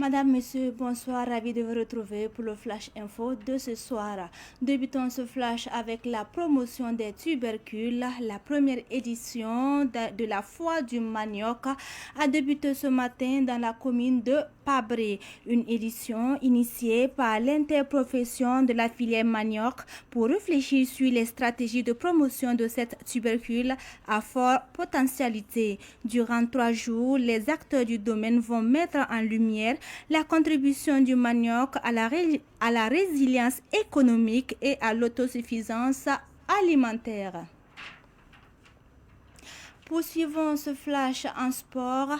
Madame, Monsieur, bonsoir, ravi de vous retrouver pour le Flash Info de ce soir. Débutons ce flash avec la promotion des tubercules. La première édition de la foire du manioc a débuté ce matin dans la commune de Pabré. Une édition initiée par l'interprofession de la filière manioc pour réfléchir sur les stratégies de promotion de cette tubercule à forte potentialité. Durant 3 jours, les acteurs du domaine vont mettre en lumière la contribution du manioc à la résilience économique et à l'autosuffisance alimentaire. Poursuivons ce flash en sport.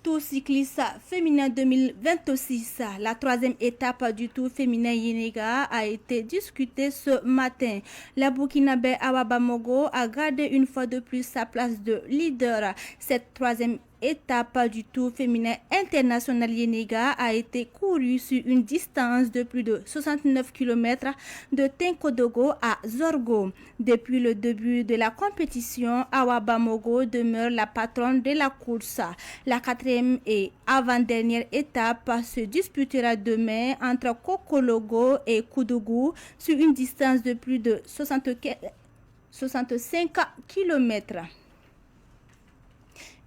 Tour cycliste féminin 2026. La troisième étape du Tour féminin Yénéga a été discutée ce matin. La Burkinabé Awa Bamogo a gardé une fois de plus sa place de leader. Cette troisième étape du Tour féminin international Yénéga a été courue sur une distance de plus de 69 km de Tenkodogo à Zorgo. Depuis le début de la compétition, Awa Bamogo demeure la patronne de la course. La quatrième et avant-dernière étape se disputera demain entre Kokologo et Koudougou sur une distance de plus de 65 km.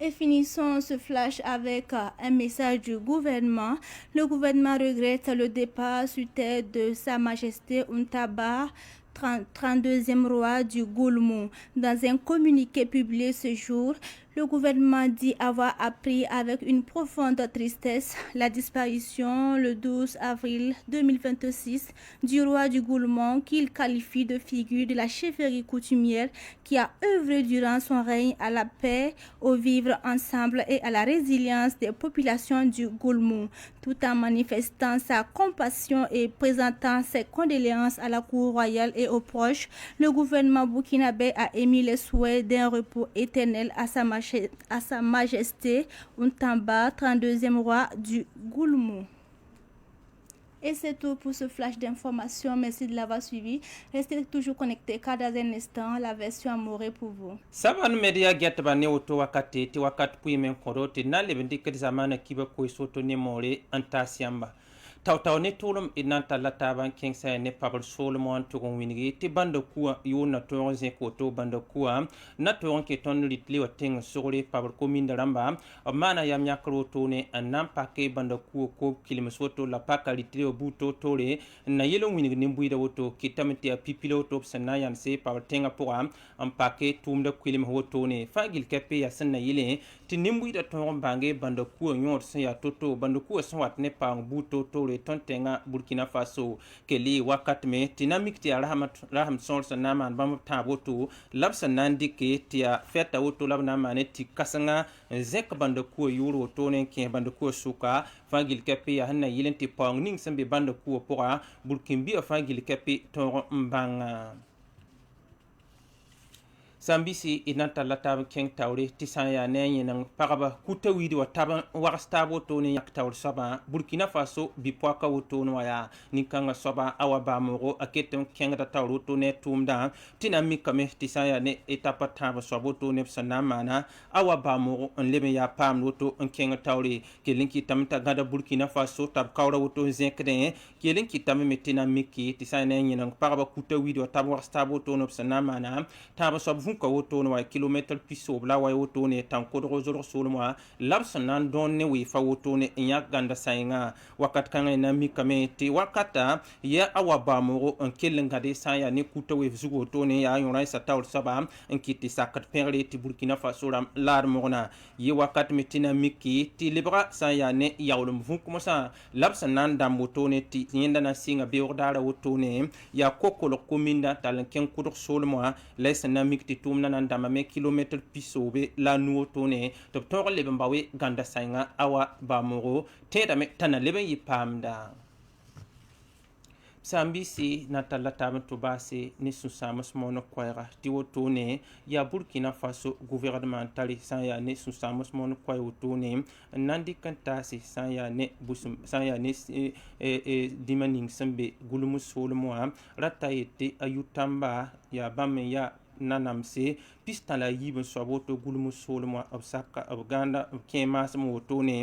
Et finissons ce flash avec un message du gouvernement. Le gouvernement regrette le départ sur terre de Sa Majesté Untaba, 32e roi du Goulmou. Dans un communiqué publié ce jour, le gouvernement dit avoir appris avec une profonde tristesse la disparition le 12 avril 2026 du roi du Goulmou qu'il qualifie de figure de la chefferie coutumière qui a œuvré durant son règne à la paix, au vivre ensemble et à la résilience des populations du Goulmou, tout en manifestant sa compassion et présentant ses condoléances à la cour royale et aux proches. Le gouvernement burkinabé a émis le souhait d'un repos éternel à sa majesté Untamba, 32e roi du Goulmou. Et c'est tout pour ce flash d'information. Merci de l'avoir suivi. Restez toujours connectés car dans un instant, la version amoureux pour vous. Saban media get ba ne woto wakati ti wakat pui men koroti na lebendi ket zamana kiba ko soto ne more antasiamba taw ne tolum inanta lataban king sa ne pabal solomon to gon winigi ti banda kuwa yona to zen ko to banda kuwa na to ke ton litli wating sore pabal kominda ramba mana yam yakro to ne anam pake banda kuwa ko kilima soto la paka litli buto tore na yelo winigi ne buida woto kitamti a pipilo to sana yan se pabal tenga poa am pake tumda kilima woto ne fagil kepe ya sanna yele ti nimbuida to bange banda kuwa nyor se ya toto banda kuwa swat ne pa buto tore tontenga Burkina Faso keli wakat me tinamik ti raham sorsa naman bam taboto labsa nandike ti feta woto labna mane ti kasanga zek banda ko yuro to ne ke banda ko suka fagil kepe ya hanna yilenti pong ning sembe banda ko pora Burkimbi fagil kepe to mbanga Sambisi inanta latab keng tawre tisaya nenye nang paraba kuta widi wa taban warstabo to ne yak tawr saba Burkina Faso bipwaka woto no ya nikanga saba awa ba moro aketem keng da tawro to ne tumda tinami kame tisaya ne etapa taba sabo to ne sanamana awa ba moro on lebe ya pam woto on keng tawre kelinki tamta gada Burkina Faso tab kawra woto zenkde kelinki tamme tinamiki tisaya nenye nang paraba kuta widi wa tab warstabo to no sanamana taba sabo ka woto no kilometer piso bla wa woto ne tan ko do zoro solmo labsan nan don ne wi fa woto ne nya ganda sainga wakat kan na mi kame ti wakata ya awa ba mo on kelen gade saya ne kuta we zugo to ne ya yon raisa tawl saba en kiti sakat perle ti Burkina Faso ram lar morna ye wakat metina miki ti libra saya ne yawlum fu kuma sa labsan nan dam woto ne ti yenda na singa be wordara woto ne ya kokolo kominda tal ken kudo solmo lesa na miki tumna nan dama me kilometer pisobe la nuotone to tore lebe mbawe ganda sainga awa ba moro teda me tana lebe yipamda Sambisi na talata to base ni susamos mono kwaira ti wotone ya Burkina Faso gouvernementali saya ne susamos mono kwai wotone nandi kantasi saya ne busum saya ne dimaning sembe gulumus solmoa rata yete ayutamba ya bamme ya nanamse pistã la yiib n soab woto gulm soolmã b saka b gãanda b kẽ maasem wotone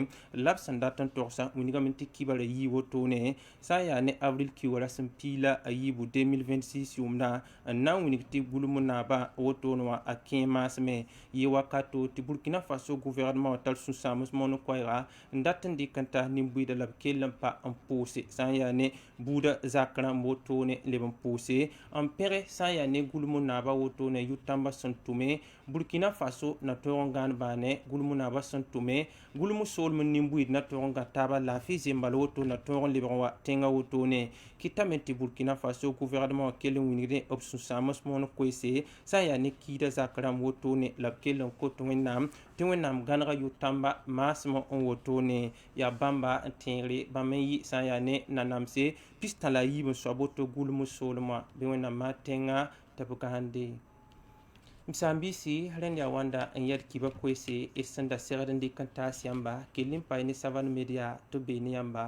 la b sẽn dat n togsa wilgame tɩ kibara yɩɩ wotone sã n yaa ne avril kiuga sẽn piila a yiibu 2026 yʋʋmdã n na n wilg tɩ gulm naaba wotone wã a kẽ maasme yɩ wakato tɩ burkina faso gouvernement wã tar sũ-sãams mõn koɛɛga n dat n dɩk n ta nin-buɩɩda la b kell n pa n pʋʋse sã n yaa ne buuda zak rãmb wotone leb n pʋʋse n pẽge sã n yaa ne gulm naaba wotone yʋ-tãmbã sẽn tʋme burkina faso na tõog n gãand baane gulm naaba sẽn tʋme gulm soolm nin-buɩɩd na tõog n gã taaba laafɩ zembal woto na tõog n lebg wa tẽngã wotone kɩtame tɩ burkina faso gouvernement wã kell n wilgdẽ b sũ-sãams mõn koeese sã n yaa ne kiida zak rãmb wotone la b kell n kot wẽnnaam tɩ wẽnnaam gãnega yʋ-tãmba maasem n wotone yaa bãmba n tẽegre bãmb n yɩ sã n yaa ne nanamse pistã la a yiib n soab woto gulm soolm wã bɩ wẽnnaam maa tẽngã tɩ b gãande m saam-biisi rẽnd yaa wãnda n yɛd kiba koeese d sẽn da segd n dɩk n taas yãmba kell n pa ne Savane Media tɩ b bee ne yãmba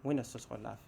wẽnna sõsg laafɩ